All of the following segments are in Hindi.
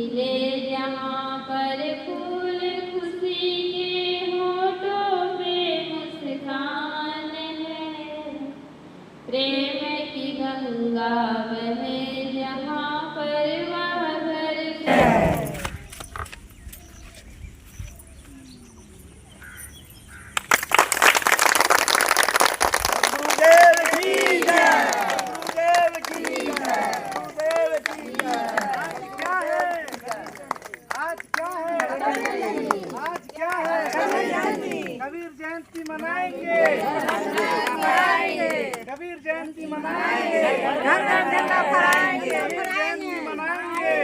खिले जहाँ पर फूल खुशी के होठों पे मुस्कान है। प्रेम की गंगा बहे जहाँ पर वह घर कबीर जयंती मनाएंगे, कबीर जयंती मनाएंगे, घर घर झंडा फहराएंगे, कबीर जयंती मनाएंगे।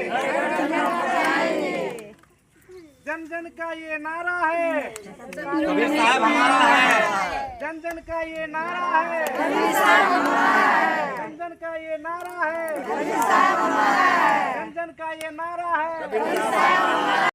जन जन का ये नारा है, कबीर साहब हमारा है। जन जन का ये नारा है, कबीर साहब हमारा है। जन जन का ये नारा है, कबीर साहब हमारा है। जन जन का ये नारा है, कबीर साहब हमारा है।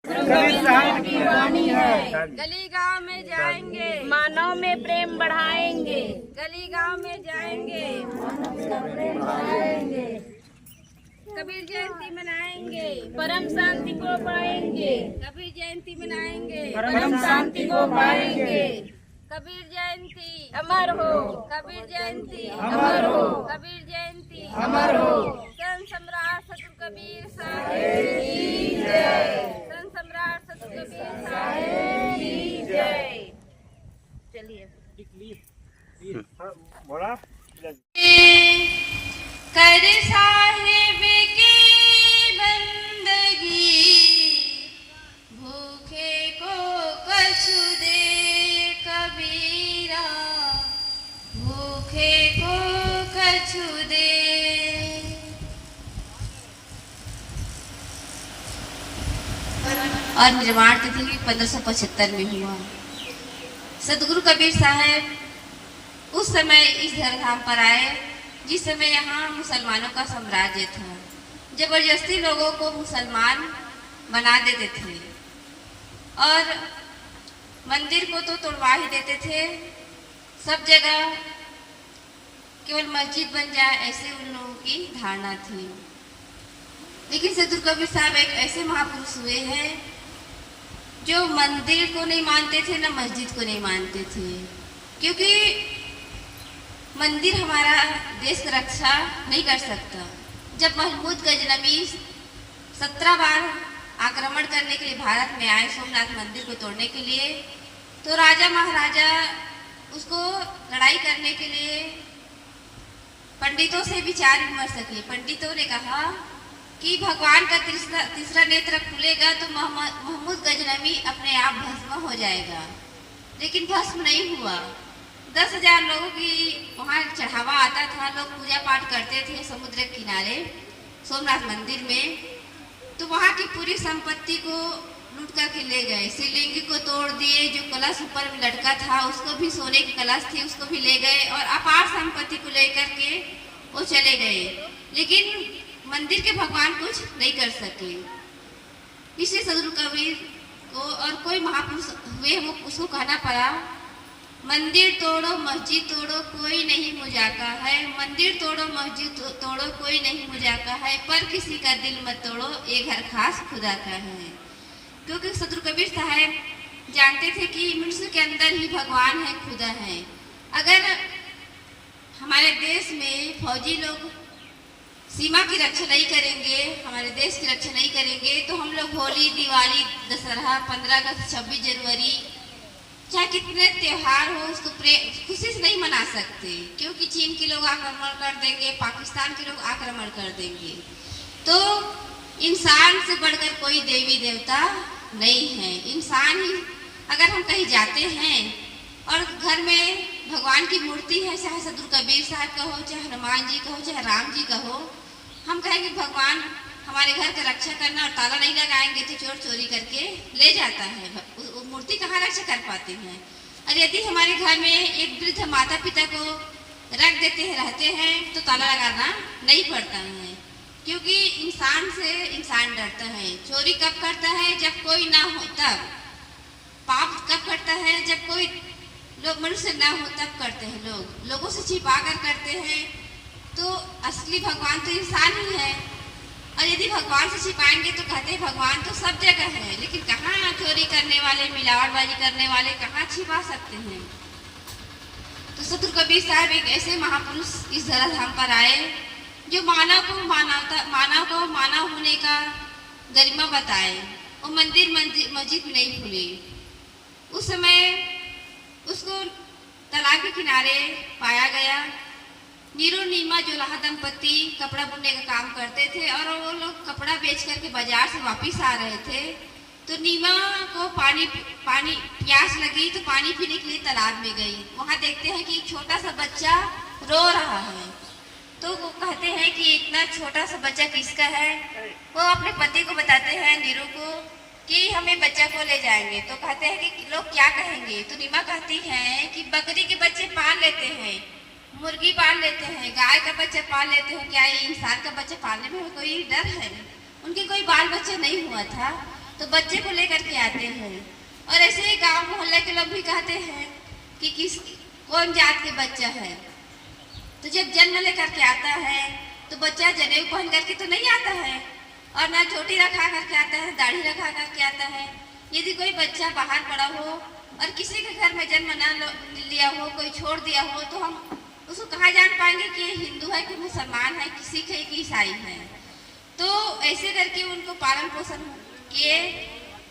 कबीर साहब की वाणी है। गली गांव में जाएंगे, मानव में प्रेम बढ़ाएंगे। गली गांव में जाएंगे, कबीर जयंती मनाएंगे, परम शांति को पाएंगे। कबीर जयंती मनाएंगे, परम शांति को पाएंगे। कबीर जयंती अमर हो, कबीर जयंती अमर हो, कबीर जयंती अमर हो। संत सम्राट सतगुरु कबीर साहिब की जय। संत सम्राट सतगुरु कबीर साहिब की जय। चलिए बोला कर साहिब की बंदगी, भूखे को कछु दे कबीरा, भूखे को कछु दे। और निर्माण तिथि भी 1575 में हुआ। सतगुरु कबीर साहब उस समय इस धराधाम पर आए जिस समय यहाँ मुसलमानों का साम्राज्य था। जबरदस्ती लोगों को मुसलमान बना देते थे और मंदिर को तो तोड़वा ही देते थे। सब जगह केवल मस्जिद बन जाए ऐसे उन लोगों की धारणा थी। लेकिन सतगुरु कबीर साहब एक ऐसे महापुरुष हुए हैं जो मंदिर को नहीं मानते थे ना मस्जिद को नहीं मानते थे, क्योंकि मंदिर हमारा देश की रक्षा नहीं कर सकता। जब महमूद गजनवी 17 बार आक्रमण करने के लिए भारत में आए सोमनाथ मंदिर को तोड़ने के लिए, तो राजा महाराजा उसको लड़ाई करने के लिए पंडितों से विचार विमर्श किए। पंडितों ने कहा कि भगवान का तीसरा नेत्र खुलेगा तो महमूद गजनवी अपने आप भस्म हो जाएगा, लेकिन भस्म नहीं हुआ। 10,000 लोगों की वहाँ चढ़ावा आता था, लोग पूजा पाठ करते थे समुद्र के किनारे सोमनाथ मंदिर में। तो वहाँ की पूरी संपत्ति को लूट करके ले गए। शिवलिंग को तोड़ दिए, जो कलश ऊपर में लटका था उसको भी, सोने की कलश थी उसको भी ले गए और अपार संपत्ति को लेकर के वो चले गए। लेकिन मंदिर के भगवान कुछ नहीं कर सके। इसलिए सतगुरु कबीर को और कोई महापुरुष हुए वो उसको कहना पड़ा, मंदिर तोड़ो मस्जिद तोड़ो कोई नहीं मुझाका है, मंदिर तोड़ो मस्जिद तोड़ो कोई नहीं मुझाका है, पर किसी का दिल मत तोड़ो ये घर खास खुदा का है। क्योंकि सदगुरु कबीर साहब जानते थे कि मनुष्य के अंदर ही भगवान है, खुदा है। अगर हमारे देश में फौजी लोग सीमा की रक्षा नहीं करेंगे, हमारे देश की रक्षा नहीं करेंगे, तो हम लोग होली, दिवाली, दशहरा, 15 अगस्त, 26 जनवरी, चाहे कितने त्योहार हो, उसको खुशी से नहीं मना सकते, क्योंकि चीन के लोग आक्रमण कर देंगे, पाकिस्तान के लोग आक्रमण कर देंगे। तो इंसान से बढ़कर कोई देवी देवता नहीं है। इंसान ही, अगर हम कहीं जाते हैं और घर में भगवान की मूर्ति है, चाहे सदगुरु कबीर साहब का हो, चाहे हनुमान जी का हो, चाहे राम जी का हो, हम कहेंगे भगवान हमारे घर का रक्षा करना, और ताला नहीं लगाएंगे तो चोर चोरी करके ले जाता है। वो मूर्ति कहाँ रक्षा कर पाते हैं। और यदि हमारे घर में एक वृद्ध माता पिता को रख देते हैं, रहते हैं, तो ताला लगाना नहीं पड़ता है, क्योंकि इंसान से इंसान डरता है। चोरी कब करता है? जब कोई ना हो तब। पाप कब करता है? जब कोई लोग मनुष्य ना हो तब करते हैं। लोगों से छिपा कर करते हैं। तो असली भगवान तो इंसान ही है। और यदि भगवान से छिपाएंगे तो कहते हैं भगवान तो सब जगह है, लेकिन कहाँ चोरी करने वाले, मिलावटबाजी करने वाले कहाँ छिपा सकते हैं। तो सदगुरु कबीर साहब एक ऐसे महापुरुष इस धराधाम पर आए जो मानव को मानव होने का गरिमा बताए। वो मंदिर मस्जिद में नहीं खुले। उस समय उसको तालाब के किनारे पाया गया। नीरो नीमा जोलाहा दंपति कपड़ा बुनने का काम करते थे, और वो लोग कपड़ा बेच करके बाजार से वापस आ रहे थे। तो नीमा को पानी प्यास लगी, तो पानी पीने के लिए तालाब में गई। वहाँ देखते हैं कि एक छोटा सा बच्चा रो रहा है। तो वो कहते हैं कि इतना छोटा सा बच्चा किसका है। वो अपने पति को बताते हैं, नीरू को, कि हमें बच्चा को ले जाएंगे। तो कहते हैं कि लोग क्या कहेंगे। तो नीमा कहती है कि बकरी के बच्चे पाल लेते हैं, मुर्गी पाल लेते हैं, गाय का बच्चा पाल लेते हैं, क्या ये इंसान का बच्चा पालने में कोई डर है? उनके कोई बाल बच्चा नहीं हुआ था, तो बच्चे को लेकर के आते हैं। और ऐसे ही गांव मोहल्ले के लोग भी कहते हैं कि कौन जात के बच्चा है। तो जब जन्म लेकर के आता है तो बच्चा जनेऊ पहन करके तो नहीं आता है, और ना चोटी रखा करके आता है, दाढ़ी रखा करके आता है। यदि कोई बच्चा बाहर पड़ा हो और किसी के घर में जन्म ना लिया हो, कोई छोड़ दिया हो, तो हम उसको कहाँ जान पाएंगे कि ये हिंदू है कि मुसलमान है, कि सिख है कि ईसाई है। तो ऐसे करके उनको पालन पोषण किए।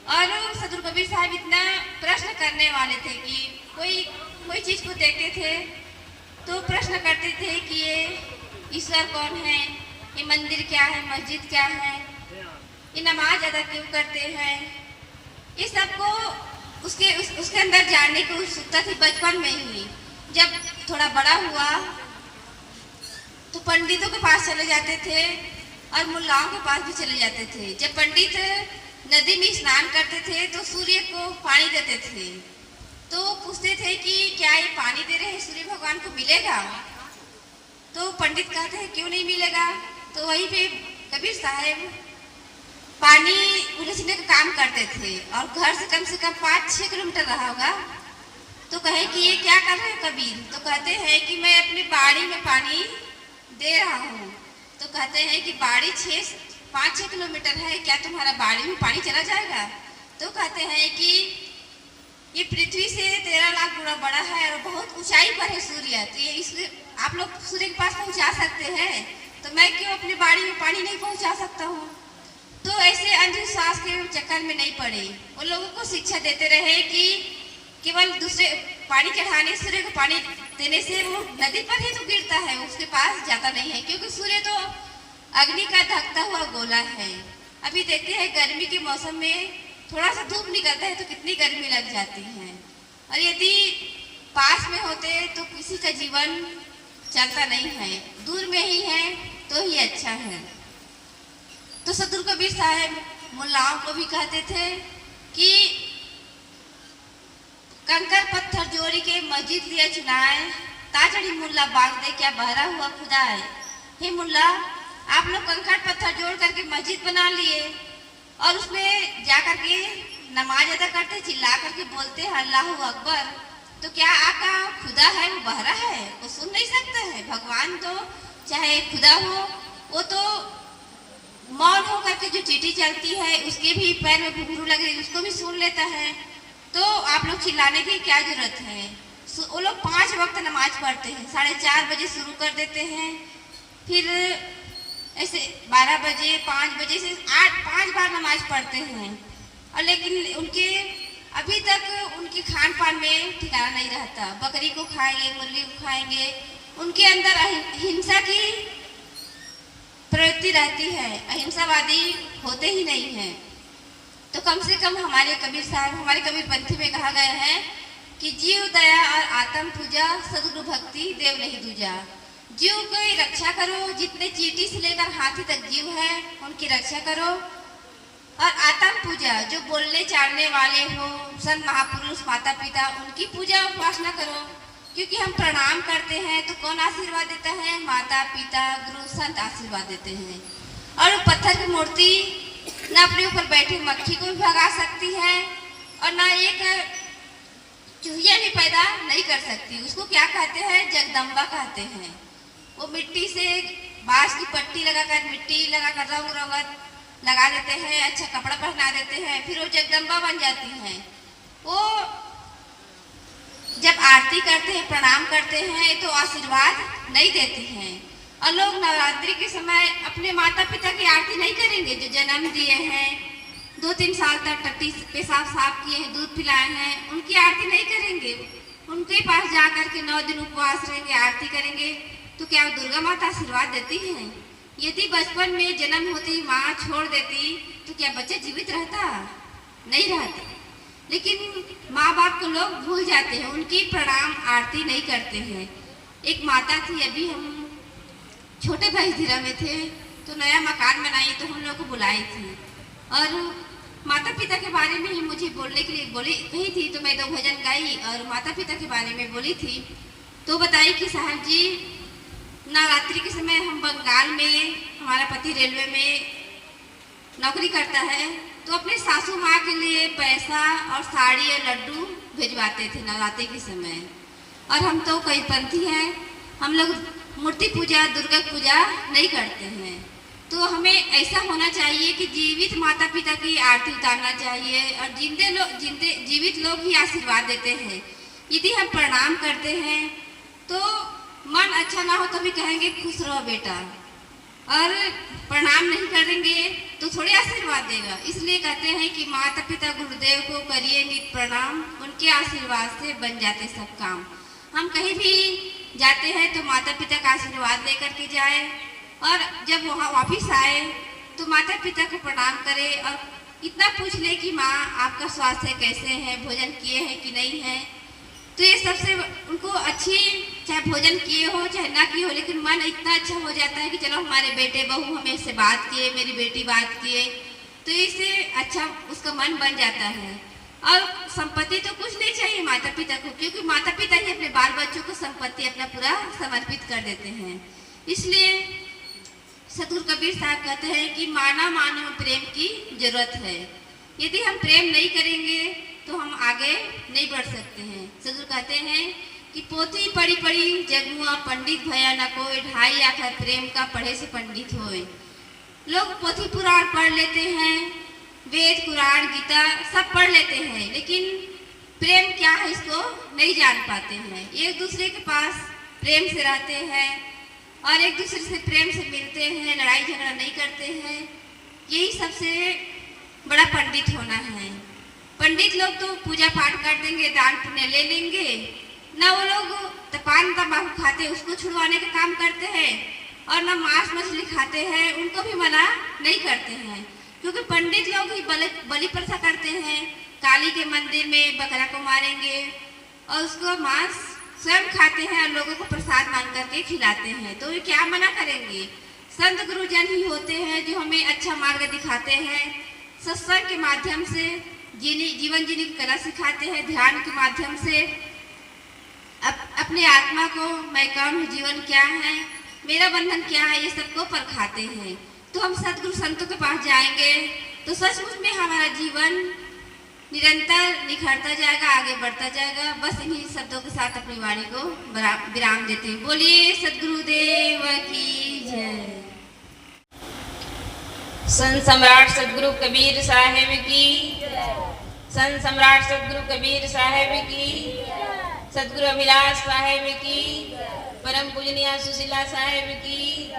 और सदगुरु कबीर साहब इतना प्रश्न करने वाले थे कि कोई चीज़ को देखते थे तो प्रश्न करते थे कि ये ईश्वर कौन है, ये मंदिर क्या है, मस्जिद क्या है, ये नमाज अदा क्यों करते हैं। ये सबको उसके अंदर जानने की उत्सुकता थी बचपन में ही। जब थोड़ा बड़ा हुआ तो पंडितों के पास चले जाते थे और मुल्लाओं के पास भी चले जाते थे। जब पंडित नदी में स्नान करते थे तो सूर्य को पानी देते थे, तो पूछते थे कि क्या ये पानी दे रहे हैं सूर्य भगवान को मिलेगा। तो पंडित कहते हैं क्यों नहीं मिलेगा। तो वहीं पे कबीर साहब पानी उलझने का काम करते थे, और घर से कम 5-6 किलोमीटर रहा होगा। तो कहे कि ये क्या कर रहे हैं कबीर। तो कहते हैं कि मैं अपनी बाड़ी में पानी दे रहा हूँ। तो कहते हैं कि बाड़ी 5-6 किलोमीटर है, क्या तुम्हारा बाड़ी में पानी चला जाएगा। तो कहते हैं कि ये पृथ्वी से 13 लाख गुना बड़ा है और बहुत ऊंचाई पर है सूर्य, तो ये इसलिए आप लोग सूर्य के पास पहुंचा सकते हैं, तो मैं क्यों अपनी बाड़ी में पानी नहीं पहुंचा सकता हूँ। तो ऐसे अंधविश्वास के चक्कर में नहीं पड़े। वो लोगों को शिक्षा देते रहे कि केवल दूसरे पानी चढ़ाने, सूर्य को पानी देने से वो नदी पर ही तो गिरता है, उसके पास जाता नहीं है, क्योंकि सूर्य तो अग्नि का धकता हुआ गोला है। अभी देखते हैं गर्मी के मौसम में थोड़ा सा धूप निकलता है तो कितनी गर्मी लग जाती है, और यदि पास में होते तो किसी का जीवन चलता नहीं है, दूर में ही है तो ही अच्छा है। तो सदगुरु कबीर साहब मुल्लाओं को भी कहते थे कि कंकर पत्थर जोड़ी के मस्जिद लिया चुनाए, ताजड़ी मुल्ला बाग दे क्या बहरा हुआ खुदा है। हे मुल्ला, आप लोग कंकर पत्थर जोड़ करके मस्जिद बना लिए और उसमें जा करके नमाज अदा करते, चिल्ला करके बोलते हैं अल्लाह अकबर, तो क्या आपका खुदा है वो बहरा है, वो सुन नहीं सकता है। भगवान तो चाहे खुदा हो, वो तो मौन होकर के जो चींटी चलती है उसके भी पैर में घुंघरू लगे उसको भी सुन लेता है। तो आप लोग चिल्लाने की क्या जरूरत है। वो लोग 5 वक्त नमाज पढ़ते हैं, 4:30 बजे शुरू कर देते हैं, फिर ऐसे 12 बजे 5 बजे से 5 बार नमाज पढ़ते हैं। और लेकिन उनके अभी तक उनके खान पान में ठिकाना नहीं रहता। बकरी को खाएंगे, मुर्गी को खाएंगे, उनके अंदर हिंसा की प्रवृत्ति रहती है, अहिंसावादी होते ही नहीं हैं। तो कम से कम हमारे कबीर साहब, हमारे कबीर पंथी में कहा गया है कि जीव दया और आत्म पूजा सदगुरु भक्ति देव नहीं दूजा। जीव की रक्षा करो, जितने चींटी से लेकर हाथी तक जीव है उनकी रक्षा करो। और आत्म पूजा, जो बोलने चालने वाले हो, संत महापुरुष माता पिता, उनकी पूजा उपासना करो। क्योंकि हम प्रणाम करते हैं तो कौन आशीर्वाद देता है? माता पिता गुरु संत आशीर्वाद देते हैं। और पत्थर की मूर्ति न अपने ऊपर बैठी मक्खी को भी भगा सकती है और ना एक चूहिया भी पैदा नहीं कर सकती। उसको क्या कहते हैं? जगदम्बा कहते हैं। वो मिट्टी से बांस की पट्टी लगाकर, मिट्टी लगाकर रंग रंगत लगा देते हैं, अच्छा कपड़ा पहना देते हैं, फिर वो जगदम्बा बन जाती हैं। वो जब आरती करते हैं, प्रणाम करते हैं तो आशीर्वाद नहीं देती हैं। और लोग नवरात्रि के समय अपने माता पिता की आरती नहीं करेंगे, जो जन्म दिए हैं, 2-3 साल तक टट्टी पेशाब साफ किए हैं, दूध पिलाए हैं, उनकी आरती नहीं करेंगे। उनके पास जाकर के 9 दिन उपवास रहेंगे, आरती करेंगे। तो क्या दुर्गा माता आशीर्वाद देती हैं? यदि बचपन में जन्म होती माँ छोड़ देती तो क्या बच्चा जीवित रहता? नहीं रहता। लेकिन माँ बाप को लोग भूल जाते हैं, उनकी प्रणाम आरती नहीं करते हैं। एक माता थी, अभी हम छोटे भैंसधीरा में थे तो नया मकान बनाई तो हम लोग को बुलाई थी और माता पिता के बारे में ही मुझे बोलने के लिए कही थी। तो मैं 2 भजन गाई और माता पिता के बारे में बोली थी। तो बताई कि साहब जी, नवरात्रि के समय हम बंगाल में, हमारा पति रेलवे में नौकरी करता है, तो अपने सासू माँ के लिए पैसा और साड़ी और लड्डू भिजवाते थे नवरात्रि के समय। और हम तो कई पंथी हैं, हम लोग मूर्ति पूजा, दुर्गा पूजा नहीं करते हैं। तो हमें ऐसा होना चाहिए कि जीवित माता पिता की आरती उतारना चाहिए और जीवित लोग ही आशीर्वाद देते हैं। यदि हम प्रणाम करते हैं तो मन अच्छा ना हो तो भी कहेंगे खुश रहो बेटा, और प्रणाम नहीं करेंगे तो थोड़े आशीर्वाद देगा। इसलिए कहते हैं कि माता पिता गुरुदेव को करिए नित प्रणाम, उनके आशीर्वाद से बन जाते सब काम। हम कहीं भी जाते हैं तो माता पिता का आशीर्वाद लेकर के जाए और जब वहाँ वापिस आए तो माता पिता को प्रणाम करें और इतना पूछ ले कि माँ आपका स्वास्थ्य कैसे है, भोजन किए हैं कि नहीं है। तो ये सबसे उनको अच्छी, चाहे भोजन किए हो चाहे ना किए हो, लेकिन मन इतना अच्छा हो जाता है कि चलो हमारे बेटे बहू हमें से बात किए, मेरी बेटी बात किए, तो इससे अच्छा उसका मन बन जाता है। और संपत्ति तो कुछ नहीं चाहिए माता पिता को, क्योंकि माता पिता ही अपने बाल बच्चों को संपत्ति अपना पूरा समर्पित कर देते हैं। इसलिए सतगुरु कबीर साहब कहते हैं कि मानव मानव प्रेम की जरूरत है। यदि हम प्रेम नहीं करेंगे तो हम आगे नहीं बढ़ सकते हैं। सतगुरु कहते हैं कि पोथी पढ़ी पढ़ी जगमुआ पंडित भया न कोई, ढाई आखर प्रेम का पढ़े से पंडित होए। लोग पोथी पुराण पढ़ लेते हैं, वेद कुरान गीता सब पढ़ लेते हैं, लेकिन प्रेम क्या है इसको नहीं जान पाते हैं। एक दूसरे के पास प्रेम से रहते हैं और एक दूसरे से प्रेम से मिलते हैं, लड़ाई झगड़ा नहीं करते हैं। यही सबसे बड़ा पंडित होना है। पंडित लोग तो पूजा पाठ कर देंगे, दान पुण्य ले लेंगे, ना वो लोग पान तंबाकू खाते उसको छुड़वाने का काम करते हैं, और ना मांस मछली खाते हैं उनको भी मना नहीं करते हैं। क्योंकि पंडित लोग ही बलि प्रथा करते हैं, काली के मंदिर में बकरा को मारेंगे और उसको मांस स्वयं खाते हैं और लोगों को प्रसाद मान करके खिलाते हैं। तो ये क्या मना करेंगे? संत गुरुजन ही होते हैं जो हमें अच्छा मार्ग दिखाते हैं, सत्संग के माध्यम से जीवन जीने की कला सिखाते हैं, ध्यान के माध्यम से अपने आत्मा को मैं कौन हूँ, जीवन क्या है, मेरा बंधन क्या है, ये सबको परखाते हैं। तो हम सतगुरु संतों के पास जाएंगे तो सचमुच में हमारा जीवन निरंतर निखरता जाएगा, आगे बढ़ता जाएगा। बस इन्हीं शब्दों के साथ अपनी वाणी को विराम देते हैं। बोलिए सतगुरुदेव की जय। संत सम्राट सदगुरु कबीर साहिब की, संत सम्राट सदगुरु कबीर साहिब की, सदगुरु अभिलाष साहिब की, परम पूजनीय सुशीला साहिब की।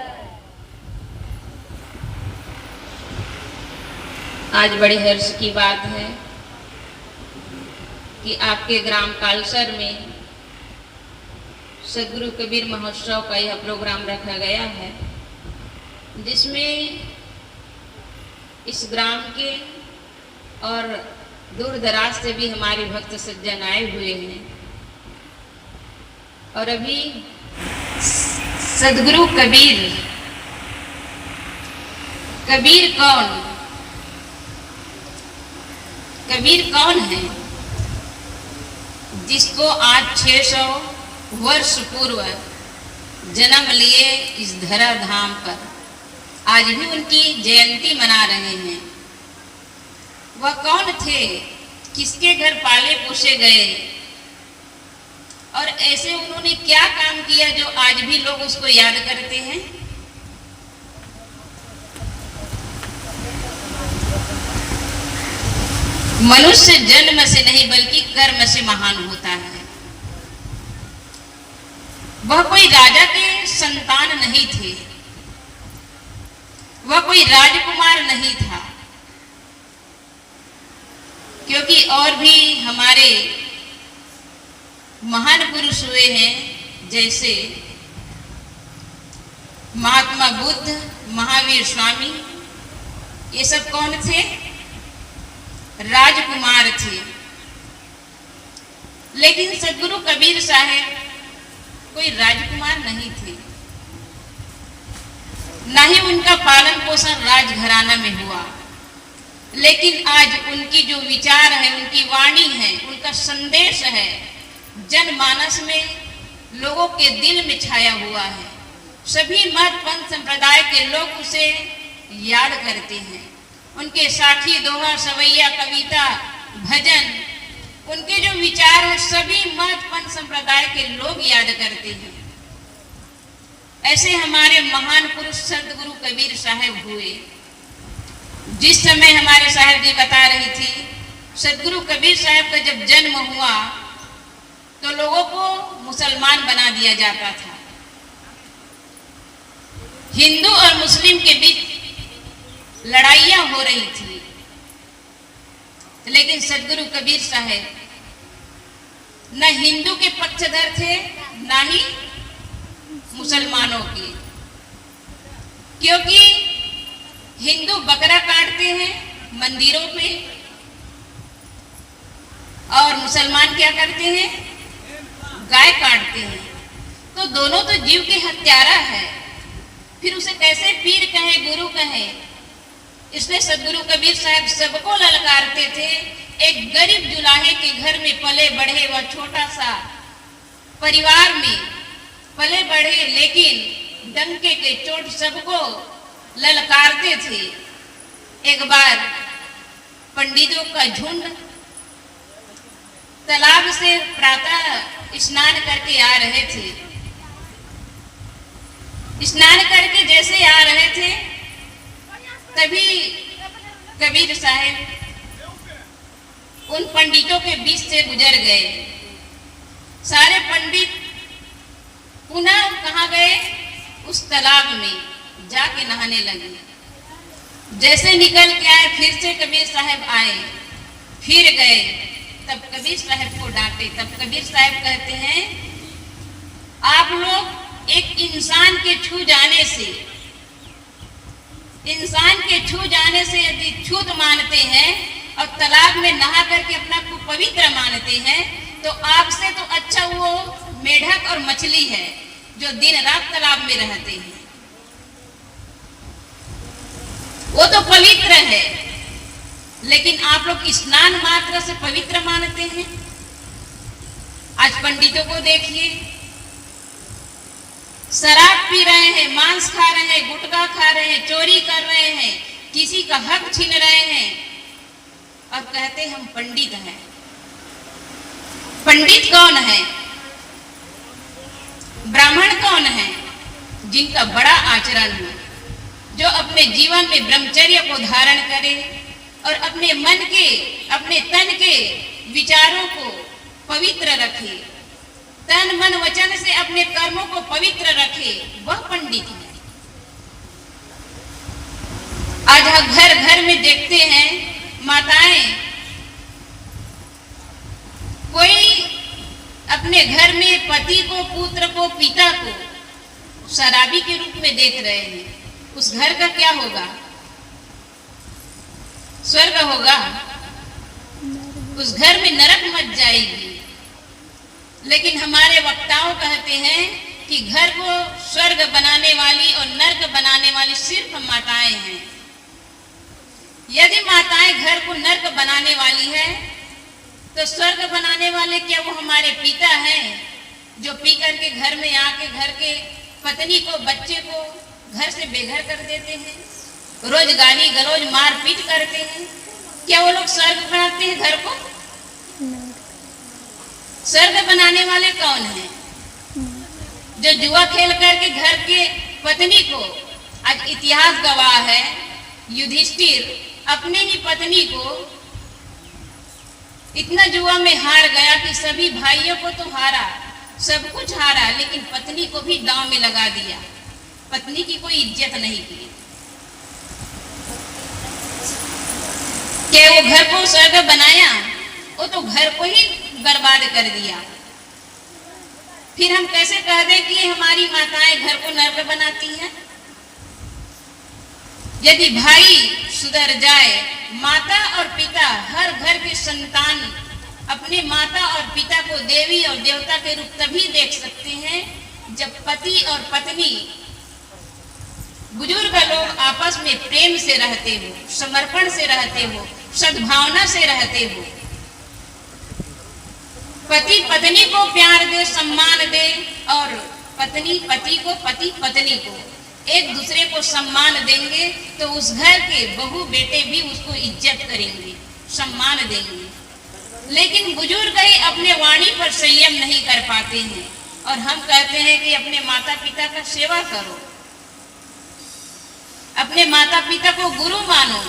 आज बड़े हर्ष की बात है कि आपके ग्राम कालसर में सदगुरु कबीर महोत्सव का यह प्रोग्राम रखा गया है, जिसमें इस ग्राम के और दूर दराज से भी हमारे भक्त सज्जन आए हुए हैं। और अभी सदगुरु कबीर, कबीर कौन, कबीर कौन है जिसको आज 600 वर्ष पूर्व जन्म लिए इस धरा धाम पर आज भी उनकी जयंती मना रहे हैं। वह कौन थे, किसके घर पाले पोसे गए और ऐसे उन्होंने क्या काम किया जो आज भी लोग उसको याद करते हैं। मनुष्य जन्म से नहीं बल्कि कर्म से महान होता है। वह कोई राजा के संतान नहीं थे, वह कोई राजकुमार नहीं था, क्योंकि और भी हमारे महान पुरुष हुए हैं, जैसे महात्मा बुद्ध, महावीर स्वामी, ये सब कौन थे, राजकुमार थे। लेकिन सदगुरु कबीर साहब कोई राजकुमार नहीं थे, ना ही उनका पालन पोषण राजघराना में हुआ। लेकिन आज उनकी जो विचार है, उनकी वाणी है, उनका संदेश है, जनमानस में, लोगों के दिल में छाया हुआ है। सभी मत पंथ संप्रदाय के लोग उसे याद करते हैं। उनके साखी, दोहा, सवैया, कविता, भजन, उनके जो विचार है सभी मत पंथ संप्रदाय के लोग याद करते हैं। ऐसे हमारे महान पुरुष सदगुरु कबीर साहब हुए। जिस समय हमारे साहब जी बता रही थी, सदगुरु कबीर साहब का जब जन्म हुआ तो लोगों को मुसलमान बना दिया जाता था। हिंदू और मुस्लिम के बीच लड़ाइयां हो रही थी, लेकिन सदगुरु कबीर साहब न हिंदू के पक्षधर थे, ना ही मुसलमानों की। क्योंकि हिंदू बकरा काटते हैं मंदिरों पे और मुसलमान क्या करते हैं, गाय काटते हैं। तो दोनों तो जीव के हत्यारा है, फिर उसे कैसे पीर कहे, गुरु कहे। इसलिए सदगुरु कबीर साहब सबको ललकारते थे। एक गरीब जुलाहे के घर में पले बढ़े, वह छोटा सा परिवार में पले बढ़े, लेकिन डंके के चोट सबको ललकारते थे। एक बार पंडितों का झुंड तालाब से प्रातः स्नान करके आ रहे थे। स्नान करके जैसे आ रहे थे, तभी कबीर साहब उन पंडितों के बीच से गुजर गए। सारे पंडित पुनः कहाँ गए, उस तालाब में जाके नहाने लगे। जैसे निकल के आए, फिर से कबीर साहब आए, फिर गए। तब कबीर साहब को डांटे। तब कबीर साहब कहते हैं, आप लोग एक इंसान के छू जाने से, इंसान के छू जाने से यदि छूत मानते हैं और तालाब में नहा करके अपना को पवित्र मानते हैं, तो आपसे तो अच्छा वो मेढक और मछली है जो दिन रात तालाब में रहते हैं। वो तो पवित्र है, लेकिन आप लोग स्नान मात्र से पवित्र मानते हैं। आज पंडितों को देखिए, शराब पी रहे हैं, मांस खा रहे हैं, गुटखा खा रहे हैं, चोरी कर रहे हैं, किसी का हक छीन रहे हैं और कहते हम पंडित हैं। पंडित कौन है, ब्राह्मण कौन है, जिनका बड़ा आचरण हो, जो अपने जीवन में ब्रह्मचर्य को धारण करे और अपने मन के, अपने तन के विचारों को पवित्र रखे, तन मन वचन से अपने कर्मों को पवित्र रखे, वह पंडित है। आज हम घर घर में देखते हैं माताएं, कोई अपने घर में पति को, पुत्र को, पिता को शराबी के रूप में देख रहे हैं। उस घर का क्या होगा? स्वर्ग होगा? उस घर में नरक मच जाएगी। लेकिन हमारे वक्ताओं कहते हैं कि घर को स्वर्ग बनाने वाली और नरक बनाने वाली सिर्फ माताएं हैं। यदि माताएं घर को नरक बनाने वाली है तो स्वर्ग बनाने वाले क्या वो हमारे पिता हैं, जो पी करके घर में आके घर के पत्नी को, बच्चे को घर से बेघर कर देते हैं, रोज गाली गलौज मारपीट करते हैं? क्या वो लोग स्वर्ग बनाते हैं घर को? स्वर्ग बनाने वाले कौन हैं? जो जुआ खेल करके घर के पत्नी को, आज इतिहास गवाह है, युधिष्ठिर अपने ही पत्नी को इतना जुआ में हार गया कि सभी भाइयों को तो हारा, सब कुछ हारा, लेकिन पत्नी को भी दांव में लगा दिया। पत्नी की कोई इज्जत नहीं की। क्या वो घर को स्वर्ग बनाया? वो तो घर को ही बर्बाद कर दिया। फिर हम कैसे कह दें कि हमारी माताएं घर को नरक बनाती हैं? यदि भाई सुधर जाए, माता और पिता, हर घर के संतान अपने माता और पिता को देवी और देवता के रूप तभी देख सकते हैं जब पति और पत्नी, बुजुर्ग लोग आपस में प्रेम से रहते हो, समर्पण से रहते हो, सद्भावना से रहते हो। पति पत्नी को प्यार दे, सम्मान दे, और पत्नी पति को, पति पत्नी को एक दूसरे को सम्मान देंगे तो उस घर के बहू बेटे भी उसको इज्जत करेंगे, सम्मान देंगे। लेकिन बुजुर्ग ही अपने वाणी पर संयम नहीं कर पाते हैं और हम कहते हैं कि अपने माता पिता का सेवा करो, अपने माता पिता को गुरु मानो,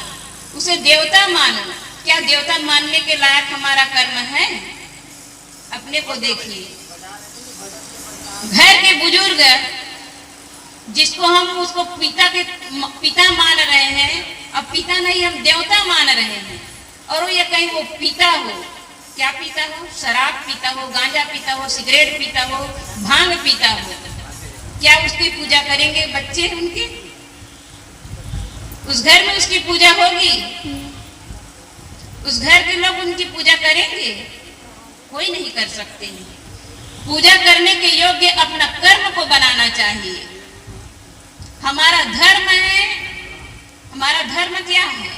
उसे देवता मानो। क्या देवता मानने के लायक हमारा कर्म है? अपने को देखिए। घर के बुजुर्ग जिसको हम उसको पिता मान रहे हैं, अब पिता नहीं हम देवता मान रहे हैं, और वो ये कहीं वो पिता हो, क्या पिता हो? शराब पीता हो, गांजा पीता हो, सिगरेट पीता हो, भांग पीता हो, क्या उसकी पूजा करेंगे बच्चे उनके? उस घर में उसकी पूजा होगी? उस घर के लोग उनकी पूजा करेंगे? कोई नहीं कर सकते हैं। पूजा करने के योग्य अपना कर्म को बनाना चाहिए। हमारा धर्म है, हमारा धर्म क्या है?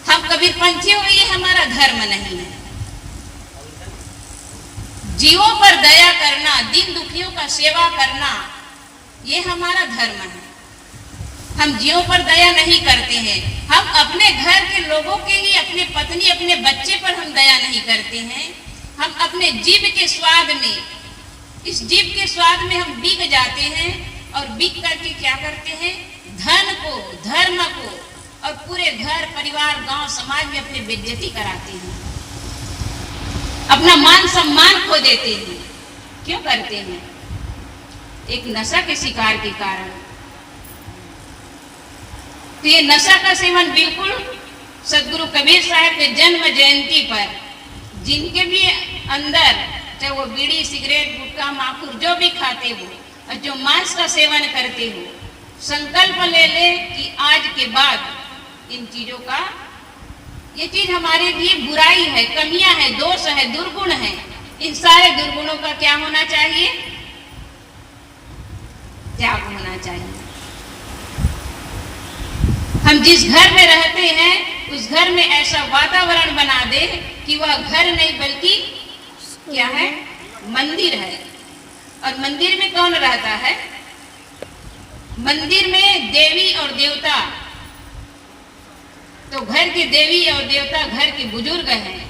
हम कबीरपंथी हो, ये हमारा धर्म नहीं है। जीवों पर दया करना, दीन दुखियों का सेवा करना, ये हमारा धर्म है। हम जीवों पर दया नहीं करते हैं। हम अपने घर के लोगों के ही, अपने पत्नी, अपने बच्चे पर हम दया नहीं करते हैं। हम अपने जीव के स्वाद में, इस जीव के स्वाद में हम बिक जाते हैं और बिक करके क्या करते हैं? धन को, धर्म को और पूरे घर परिवार गांव समाज में अपनी बेइज्जती कराते हैं, अपना मान सम्मान खो देते हैं। क्यों करते हैं? एक नशा के शिकार के कारण। तो ये नशा का सेवन बिल्कुल सदगुरु कबीर साहब के जन्म जयंती पर जिनके भी अंदर, चाहे वो बीड़ी, सिगरेट, गुटखा, माखुर जो भी खाते हो और जो मांस का सेवन करते हो, संकल्प ले ले कि आज के बाद इन चीजों का, ये चीज हमारे लिए बुराई है, कमियां है, दोष है, दुर्गुण है। इन सारे दुर्गुणों का क्या होना चाहिए? त्याग होना चाहिए। हम जिस घर में रहते हैं उस घर में ऐसा वातावरण बना दे कि वह घर नहीं बल्कि क्या है? मंदिर है। और मंदिर में कौन रहता है? मंदिर में देवी और देवता। तो घर के देवी और देवता घर के बुजुर्ग हैं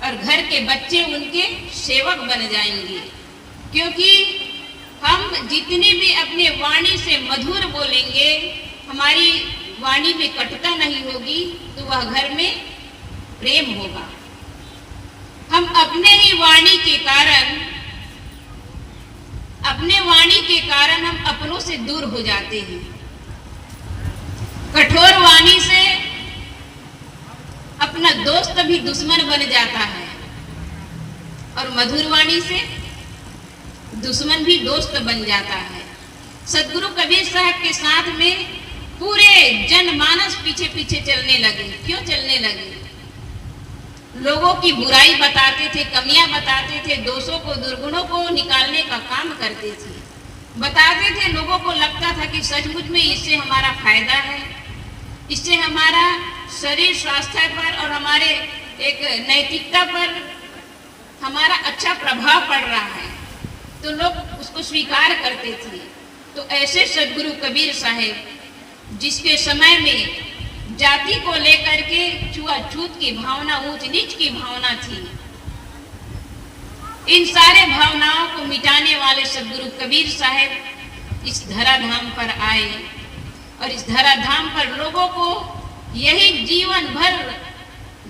और घर के बच्चे उनके सेवक बन जाएंगे, क्योंकि हम जितनी भी अपने वाणी से मधुर बोलेंगे, हमारी वाणी में कटुता नहीं होगी, तो वह घर में प्रेम होगा। हम अपने ही वाणी के कारण हम अपनों से दूर हो जाते हैं। कठोर वाणी से अपना दोस्त भी दुश्मन बन जाता है और मधुर वाणी से दुश्मन भी दोस्त बन जाता है। सदगुरु कबीर साहब के साथ में पूरे जनमानस पीछे पीछे चलने लगे। क्यों चलने लगे? लोगों की बुराई बताते थे, कमियां बताते थे, दोषों को, दुर्गुणों को निकालने का काम करते थे, बताते थे। लोगों को लगता था कि सचमुच में इससे हमारा फायदा है, इससे हमारा शरीर स्वास्थ्य पर और हमारे एक नैतिकता पर हमारा अच्छा प्रभाव पड़ रहा है, तो लोग उसको स्वीकार करते थे। तो ऐसे सदगुरु कबीर साहब, जिसके समय में जाति को लेकर के छुआछूत की भावना, ऊंच नीच की भावना थी, इन सारे भावनाओं को मिटाने वाले सदगुरु कबीर साहब इस धराधाम पर आए और इस धराधाम पर लोगों को यही जीवन भर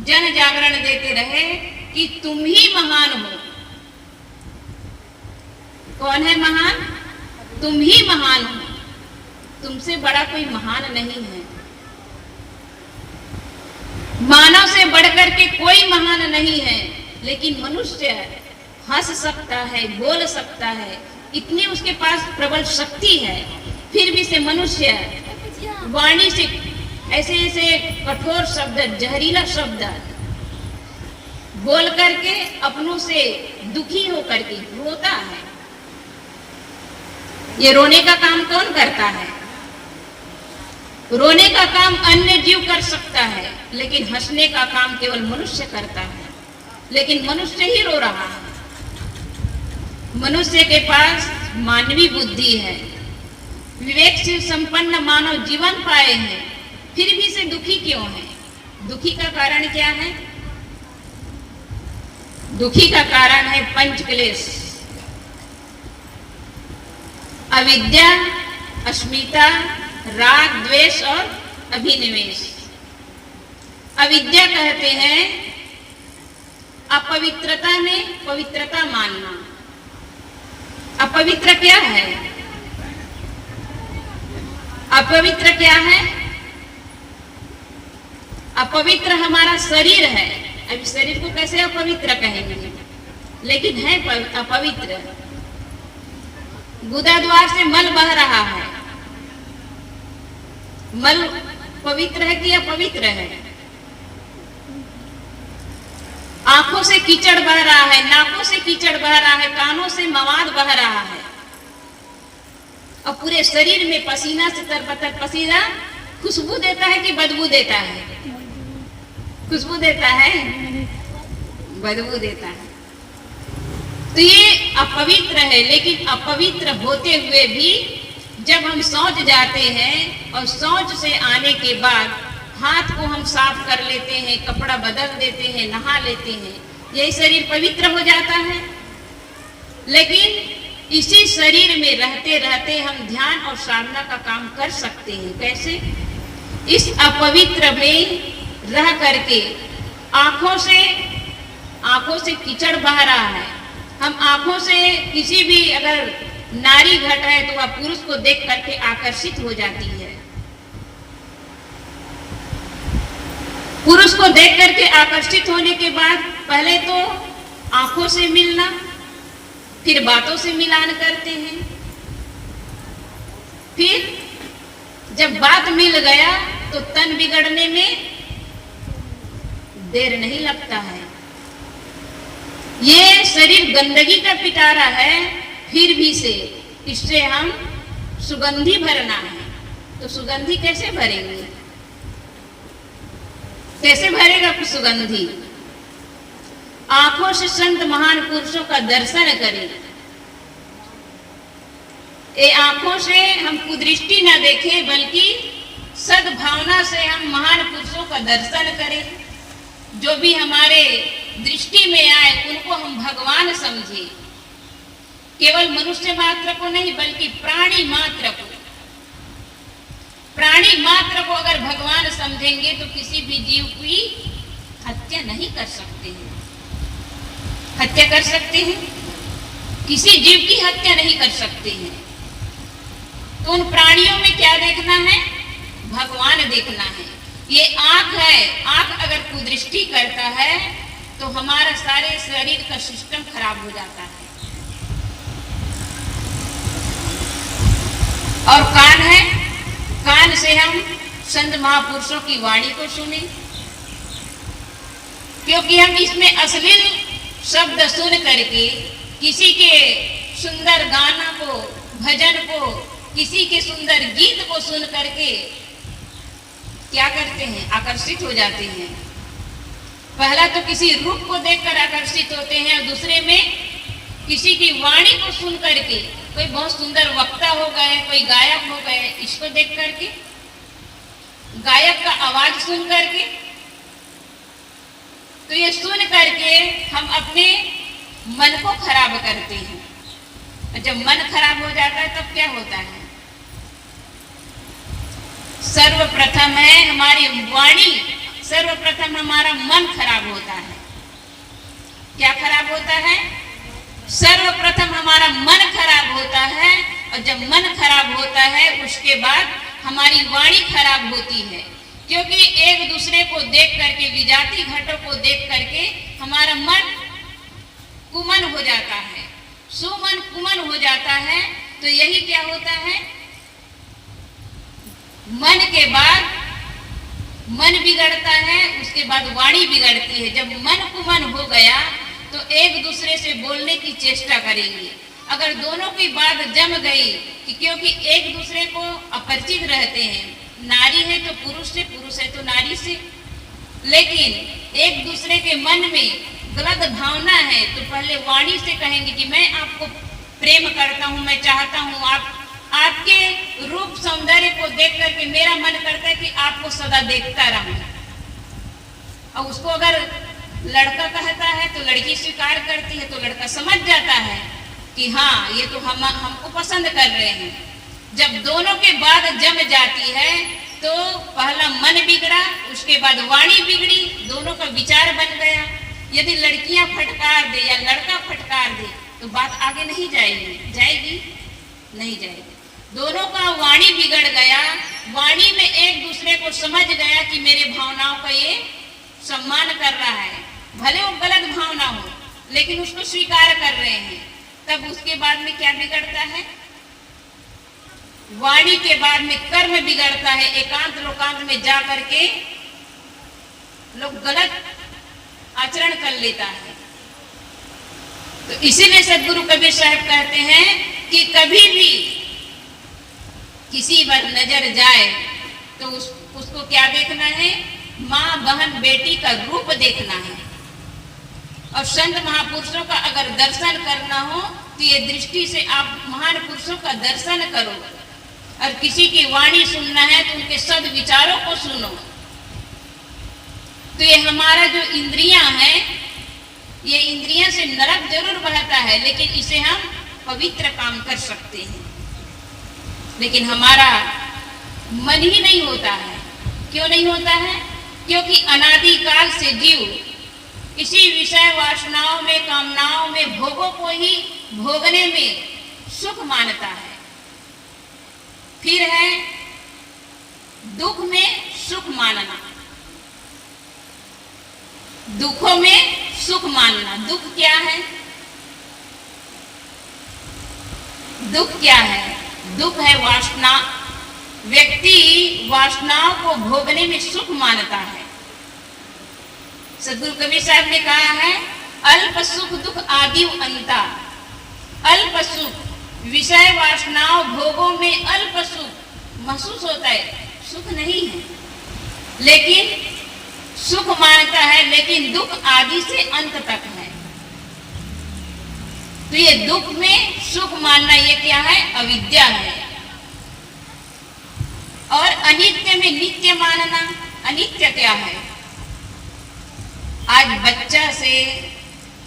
जन जागरण देते रहे कि तुम ही महान हो। कौन है महान? तुम ही महान हो, तुमसे बड़ा कोई महान नहीं है। मानव से बढ़कर के कोई महान नहीं है, लेकिन मनुष्य हंस सकता है, बोल सकता है, इतनी उसके पास प्रबल शक्ति है, फिर भी से मनुष्य वाणी से ऐसे ऐसे कठोर शब्द, जहरीला शब्द बोल करके अपनों से दुखी होकर के रोता है। ये रोने का काम कौन करता है? रोने का काम अन्य जीव कर सकता है, लेकिन हंसने का काम केवल मनुष्य करता है। लेकिन मनुष्य ही रो रहा है। मनुष्य के पास मानवीय बुद्धि है, विवेक से संपन्न मानव जीवन पाए हैं, फिर भी से दुखी क्यों है? दुखी का कारण क्या है? दुखी का कारण है पंच क्लेश, अविद्या, अस्मिता, राग, द्वेष और अभिनिवेश। अविद्या कहते हैं अपवित्रता में पवित्रता मानना। अपवित्र क्या है? अपवित्र क्या है? अपवित्र हमारा शरीर है। अब शरीर को कैसे अपवित्र कहेंगे? लेकिन है अपवित्र। गुदा द्वार से मल बह रहा है, मल पवित्र है कि अपवित्र है? आंखों से कीचड़ बह रहा है, नाकों से कीचड़ बह रहा है, कानों से मवाद बह रहा है, और पूरे शरीर में पसीना से तरबतर पसीना खुशबू देता है कि बदबू देता है? खुशबू देता है, बदबू देता है। तो ये अपवित्र है। लेकिन अपवित्र होते हुए भी जब हम शौच जाते हैं और शौच से आने के बाद हाथ को हम साफ कर लेते हैं, कपड़ा बदल देते हैं, नहा लेते हैं, यही शरीर पवित्र हो जाता है। लेकिन इसी शरीर में रहते रहते हम ध्यान और साधना का काम कर सकते हैं। कैसे? इस अपवित्र में रह करके आंखों से कीचड़ बह रहा है। हम आंखों से किसी भी अगर नारी घट है तो वह पुरुष को देख करके आकर्षित हो जाती है। पुरुष को देख करके आकर्षित होने के बाद पहले तो आंखों से मिलना, फिर बातों से मिलान करते हैं, फिर जब बात मिल गया तो तन बिगड़ने में देर नहीं लगता है। ये शरीर गंदगी का पिटारा है, फिर भी से इससे हम सुगंधी भरना है। तो सुगंधी कैसे भरेंगे? कैसे भरेगा सुगंधी? आंखों से संत महान पुरुषों का दर्शन करें। ये आंखों से हम कुदृष्टि न देखें, बल्कि सद्भावना से हम महान पुरुषों का दर्शन करें। जो भी हमारे दृष्टि में आए उनको हम भगवान समझें। केवल मनुष्य मात्र को नहीं बल्कि प्राणी मात्र को अगर भगवान समझेंगे तो किसी भी जीव की हत्या नहीं कर सकते हैं। हत्या कर सकते हैं? किसी जीव की हत्या नहीं कर सकते हैं। तो उन प्राणियों में क्या देखना है? भगवान देखना है। ये आंख है, आंख अगर कुदृष्टि करता है तो हमारा सारे शरीर का सिस्टम खराब हो जाता है। और कान है, कान से हम संत महापुरुषों की वाणी को सुने, क्योंकि हम इसमें अश्लील शब्द सुन करके किसी के सुंदर गाना को, भजन को, किसी के सुंदर गीत को सुन करके क्या करते हैं? आकर्षित हो जाते हैं। पहला तो किसी रूप को देखकर आकर्षित होते हैं और दूसरे में किसी की वाणी को सुन करके, कोई बहुत सुंदर वक्ता हो गए, कोई गायक हो गए, इसको देख करके, गायक का आवाज सुन करके, तो ये सुन करके हम अपने मन को खराब करते हैं। जब मन खराब हो जाता है तब क्या होता है? सर्वप्रथम है हमारी वाणी, सर्वप्रथम हमारा मन खराब होता है। क्या खराब होता है? सर्वप्रथम हमारा मन खराब होता है, और जब मन खराब होता है उसके बाद हमारी वाणी खराब होती है, क्योंकि एक दूसरे को देख करके, विजाति घटों को देख करके हमारा मन कुमन हो जाता है, सुमन कुमन हो जाता है। तो यही क्या होता है? मन के बाद मन बिगड़ता है, उसके बाद वाणी बिगड़ती है। जब मन कुमन हो गया तो एक दूसरे से बोलने की चेष्टा करेंगे। अगर दोनों की बात जम गई कि क्योंकि एक दूसरे को अपरिचित रहते हैं, नारी है तो पुरुष से, पुरुष है तो नारी से, लेकिन एक दूसरे के मन में गलत भावना है तो पहले वाणी से कहेंगे कि मैं आपको प्रेम करता हूँ, मैं चाहता हूँ, आपके रूप सौंदर्य को देख करके मेरा मन करता है कि आपको सदा देखता रहूं। और उसको अगर लड़का कहता है तो लड़की स्वीकार करती है, तो लड़का समझ जाता है कि हाँ ये तो हमको पसंद कर रहे हैं। जब दोनों के बाद जम जाती है तो पहला मन बिगड़ा, उसके बाद वाणी बिगड़ी, दोनों का विचार बन गया। यदि लड़कियां फटकार दे या लड़का फटकार दे तो बात आगे नहीं जाएगी, जाएगी नहीं जाएगी। दोनों का वाणी बिगड़ गया, वाणी में एक दूसरे को समझ गया कि मेरे भावनाओं का ये सम्मान कर रहा है, भले वो गलत भावना हो लेकिन उसको स्वीकार कर रहे हैं। तब उसके बाद में क्या बिगड़ता है? वाणी के बाद में कर्म बिगड़ता है। एकांत लोकांत में जा करके लोग गलत आचरण कर लेता है। तो इसीलिए सदगुरु कबीर साहब कहते हैं कि कभी भी किसी पर नजर जाए तो उसको क्या देखना है? माँ, बहन, बेटी का रूप देखना है। और संत महापुरुषों का अगर दर्शन करना हो तो ये दृष्टि से आप महान पुरुषों का दर्शन करो। और किसी की वाणी सुनना है तो उनके सद विचारों को सुनो। तो ये हमारा जो इंद्रियां हैं, ये इंद्रियां से नरक जरूर बहता है लेकिन इसे हम पवित्र काम कर सकते हैं। लेकिन हमारा मन ही नहीं होता है। क्यों नहीं होता है? क्योंकि अनादिकाल से जीव इसी विषय वासनाओं में, कामनाओं में, भोगों को ही भोगने में सुख मानता है। फिर है दुख में सुख मानना, दुखों में सुख मानना। दुख क्या है? दुख क्या है? दुख है वासना। व्यक्ति वासनाओं को भोगने में सुख मानता है। सदगुरु कबीर साहब ने कहा है, अल्प सुख दुख आदि अंता। अल्प सुख, विषय वासनाओं भोगों में अल्प सुख महसूस होता है, सुख नहीं है, लेकिन सुख मानता है, लेकिन दुख आदि से अंत तक है। तो ये दुख में सुख मानना ये क्या है? अविद्या है। और अनित्य में नित्य मानना। अनित्य क्या है? आज बच्चा से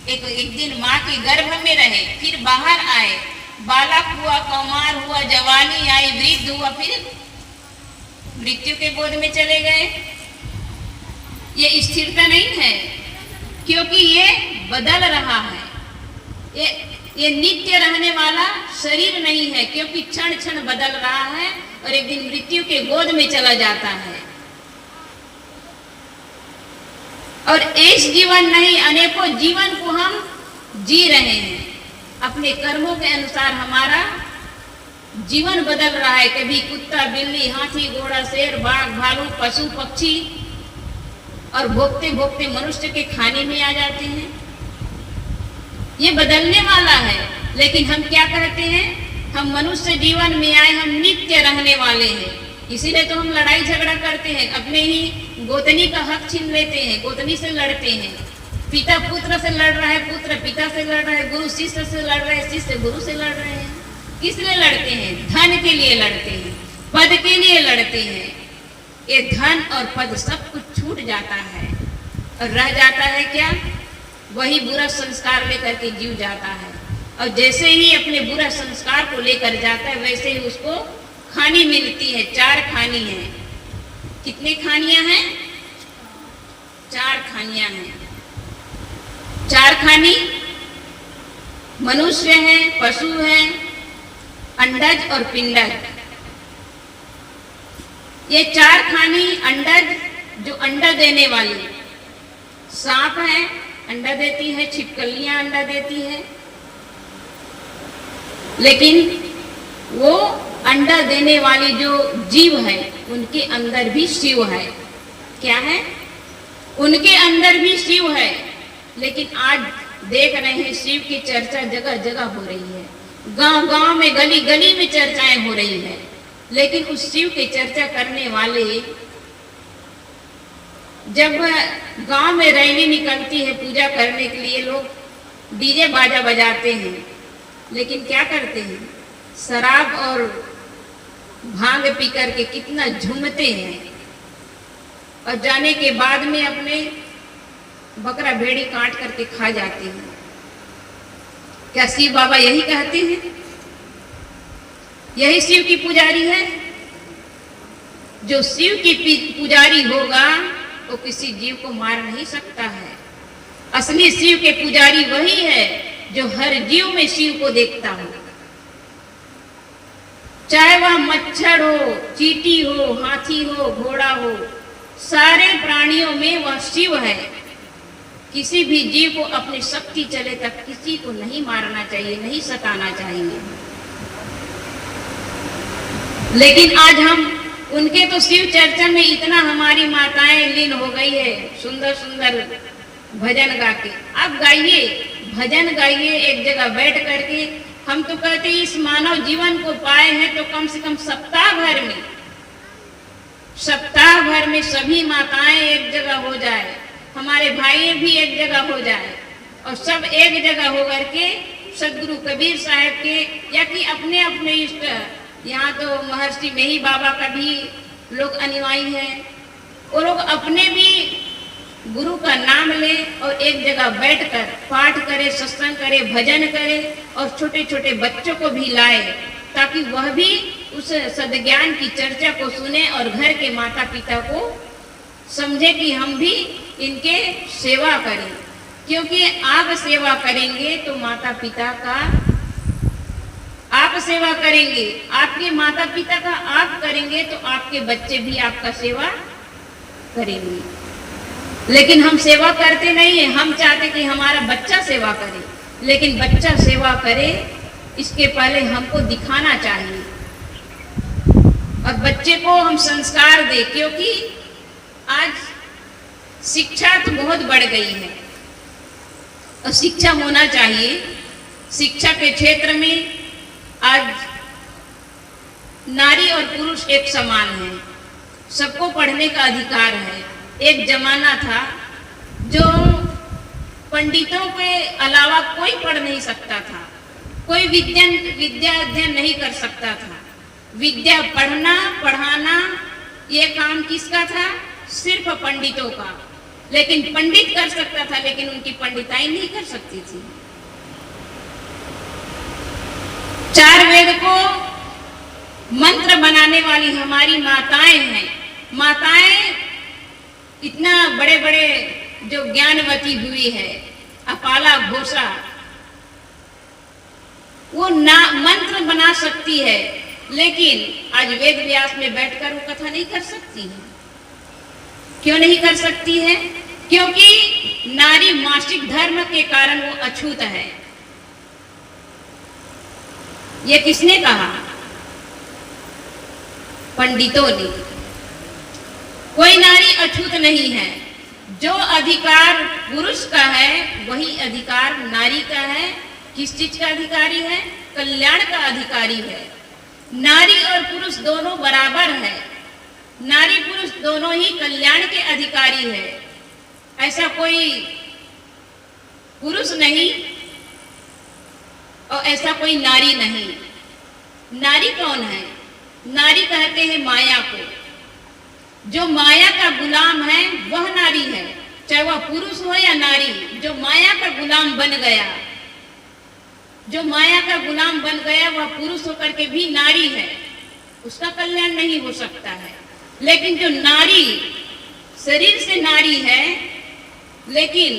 एक दिन माँ के गर्भ में रहे, फिर बाहर आए, बालक हुआ, कौमार हुआ, जवानी आई, वृद्ध हुआ, फिर मृत्यु के गोद में चले गए। ये स्थिरता नहीं है, क्योंकि ये बदल रहा है। ये नित्य रहने वाला शरीर नहीं है, क्योंकि क्षण क्षण बदल रहा है और एक दिन मृत्यु के गोद में चला जाता है। और एक जीवन नहीं, अनेकों जीवन को हम जी रहे हैं। अपने कर्मों के अनुसार हमारा जीवन बदल रहा है। कभी कुत्ता, बिल्ली, हाथी, घोड़ा, शेर, बाघ, भालू, पशु, पक्षी, और भोगते भोगते मनुष्य के खाने में आ जाते हैं। ये बदलने वाला है, लेकिन हम क्या कहते हैं? हम मनुष्य जीवन में आए, हम नित्य रहने वाले हैं। इसीलिए तो हम लड़ाई झगड़ा करते हैं, अपने ही गोतनी का हक छीन लेते हैं, गोतनी से लड़ते हैं। पिता पुत्र से लड़ रहा है, पुत्र पिता से लड़ रहा है, गुरु शिष्य से लड़ रहा है, शिष्य गुरु से लड़ रहे हैं। किस लिए लड़ते हैं? धन के लिए लड़ते हैं, पद के लिए लड़ते हैं। ये धन और पद सब कुछ छूट जाता है और रह जाता है क्या? वही बुरा संस्कार लेकर के जीव जाता है। और जैसे ही अपने बुरा संस्कार को लेकर जाता है, वैसे ही उसको खानी मिलती है। 4 खानी है। कितनी खानियां हैं? 4 खानियां हैं। 4 खानी मनुष्य है, पशु है, अंडज और पिंडज। ये 4 खानी अंडज, जो अंडा देने वाली, सांप है, अंडा देती है, छिपकलियां अंडा देती है, लेकिन वो अंडा देने वाली जो जीव है, उनके अंदर भी शिव है। क्या है? उनके अंदर भी शिव है। लेकिन आज देख रहे हैं शिव की चर्चा जगह जगह हो रही है, गांव गांव में, गली गली में चर्चाएं हो रही है। लेकिन उस शिव की चर्चा करने वाले, जब गांव में रैली निकलती है पूजा करने के लिए, लोग डीजे बाजा बजाते हैं, लेकिन क्या करते हैं? शराब और भांग पी करके कितना झूमते हैं, और जाने के बाद में अपने बकरा भेड़ी काट करके खा जाते हैं। क्या शिव बाबा यही कहते हैं? यही शिव की पुजारी है? जो शिव की पुजारी होगा वो किसी जीव को मार नहीं सकता है। असली शिव के पुजारी वही है जो हर जीव में शिव को देखता हो, चाहे वह मच्छर हो, चींटी हो, हाथी हो, घोड़ा हो, सारे प्राणियों में वह शिव है। किसी भी जीव को अपनी शक्ति चले तक किसी को नहीं मारना चाहिए, नहीं सताना चाहिए। लेकिन आज हम उनके तो शिव चर्चा में इतना हमारी माताएं लीन हो गई है, सुंदर सुंदर भजन गा के। आप गाइए, भजन गाइए एक जगह बैठ करके। हम तो कहते हैं इस मानव जीवन को पाए हैं तो कम से कम सप्ताह भर में सभी माताएं एक जगह हो जाए, हमारे भाई भी एक जगह हो जाए, और सब एक जगह हो करके सदगुरु कबीर साहब के, या कि अपने अपने इष्ट, यहाँ तो महर्षि मेही बाबा का भी लोग अनुयायी हैं, वो लोग अपने भी गुरु का नाम ले और एक जगह बैठकर पाठ करे, सत्संग करे, भजन करे, और छोटे छोटे बच्चों को भी लाए, ताकि वह भी उस सद्ज्ञान की चर्चा को सुने और घर के माता पिता को समझे कि हम भी इनके सेवा करें। क्योंकि आप सेवा करेंगे तो माता पिता का आप सेवा करेंगे, आपके माता पिता का आप करेंगे तो आपके बच्चे भी आपका सेवा करेंगे। लेकिन हम सेवा करते नहीं है, हम चाहते कि हमारा बच्चा सेवा करे, लेकिन बच्चा सेवा करे इसके पहले हमको दिखाना चाहिए और बच्चे को हम संस्कार दे। क्योंकि आज शिक्षा तो बहुत बढ़ गई है और शिक्षा होना चाहिए। शिक्षा के क्षेत्र में आज नारी और पुरुष एक समान है, सबको पढ़ने का अधिकार है। एक जमाना था जो पंडितों के अलावा कोई पढ़ नहीं सकता था, कोई विद्या अध्ययन नहीं कर सकता था। विद्या पढ़ना पढ़ाना ये काम किसका था? सिर्फ पंडितों का। लेकिन पंडित कर सकता था, लेकिन उनकी पंडिताई नहीं कर सकती थी। 4 वेद को मंत्र बनाने वाली हमारी माताएं हैं। माताएं इतना बड़े बड़े जो ज्ञानवती हुई है, अपाला घोषा, वो ना मंत्र बना सकती है, लेकिन आज वेद व्यास में बैठकर वो कथा नहीं कर सकती है। क्यों नहीं कर सकती है? क्योंकि नारी मासिक धर्म के कारण वो अछूत है। ये किसने कहा? पंडितों ने। कोई नारी अछूत नहीं है। जो अधिकार पुरुष का है वही अधिकार नारी का है। किस चीज का अधिकारी है? कल्याण का अधिकारी है। नारी और पुरुष दोनों बराबर है। नारी पुरुष दोनों ही कल्याण के अधिकारी है। ऐसा कोई पुरुष नहीं और ऐसा कोई नारी नहीं। नारी कौन है? नारी कहते हैं माया को। जो माया का गुलाम है वह नारी है, चाहे वह पुरुष हो या नारी। जो माया का गुलाम बन गया, जो माया का गुलाम बन गया, वह पुरुष होकर के भी नारी है, उसका कल्याण नहीं हो सकता है। लेकिन जो नारी शरीर से नारी है, लेकिन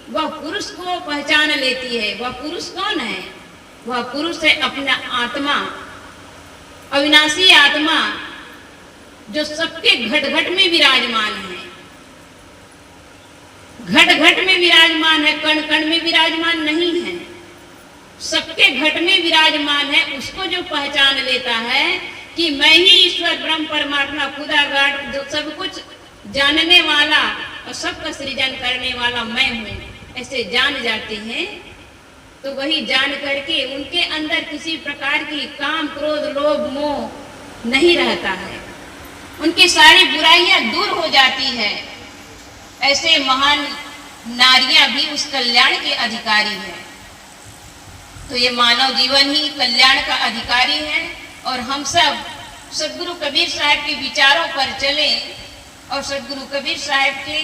वह पुरुष को पहचान लेती है। वह पुरुष कौन है? वह पुरुष है अपना आत्मा, अविनाशी आत्मा, जो सबके घट घट में विराजमान है। घट घट में विराजमान है, कण कण में विराजमान नहीं है। सबके घट में विराजमान है। उसको जो पहचान लेता है कि मैं ही ईश्वर ब्रह्म परमात्मा खुदा गाड, जो सब कुछ जानने वाला और सबका सृजन करने वाला मैं हूँ, ऐसे जान जाते हैं, तो वही जान करके उनके अंदर किसी प्रकार की काम, क्रोध, लोभ, मोह नहीं रहता है। उनकी सारी बुराइयां दूर हो जाती है। ऐसे महान नारियां भी उस कल्याण के अधिकारी है। तो ये मानव जीवन ही कल्याण का अधिकारी है। और हम सब सदगुरु कबीर साहब के विचारों पर चले और सदगुरु कबीर साहब के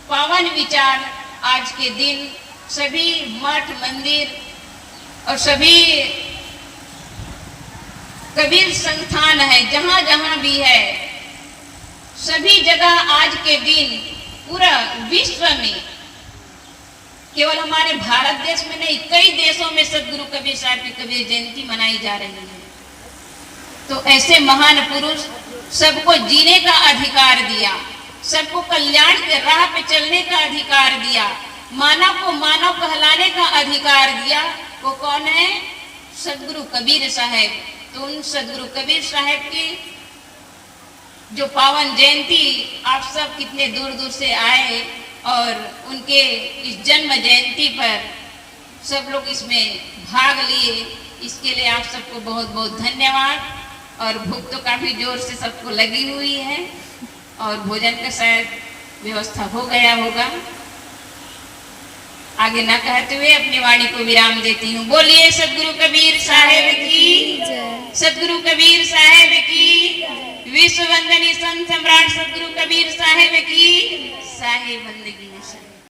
पावन विचार आज के दिन सभी मठ, मंदिर और सभी कबीर संस्थान है, जहां जहां भी है, सभी जगह आज के दिन पूरा विश्व में, केवल हमारे भारत देश में नहीं, कई देशों में सदगुरु कबीर साहब की कबीर जयंती मनाई जा रही है। तो ऐसे महान पुरुष सबको जीने का अधिकार दिया, सबको कल्याण के राह पे चलने का अधिकार दिया, मानव को मानव कहलाने का अधिकार दिया। वो कौन है? सदगुरु कबीर साहब। तो उन सदगुरु कबीर साहब की जो पावन जयंती, आप सब कितने दूर दूर से आए और उनके इस जन्म जयंती पर सब लोग इसमें भाग लिए, इसके लिए आप सबको बहुत बहुत धन्यवाद। और भूख तो काफी जोर से सबको लगी हुई है और भोजन का शायद व्यवस्था हो गया होगा। आगे ना कहते हुए अपनी वाणी को विराम देती हूँ। बोलिए सदगुरु कबीर साहेब की, सदगुरु कबीर साहेब की, विश्व वंदनीय संत सम्राट सदगुरु कबीर साहेब की साहेब बंदगी निशान।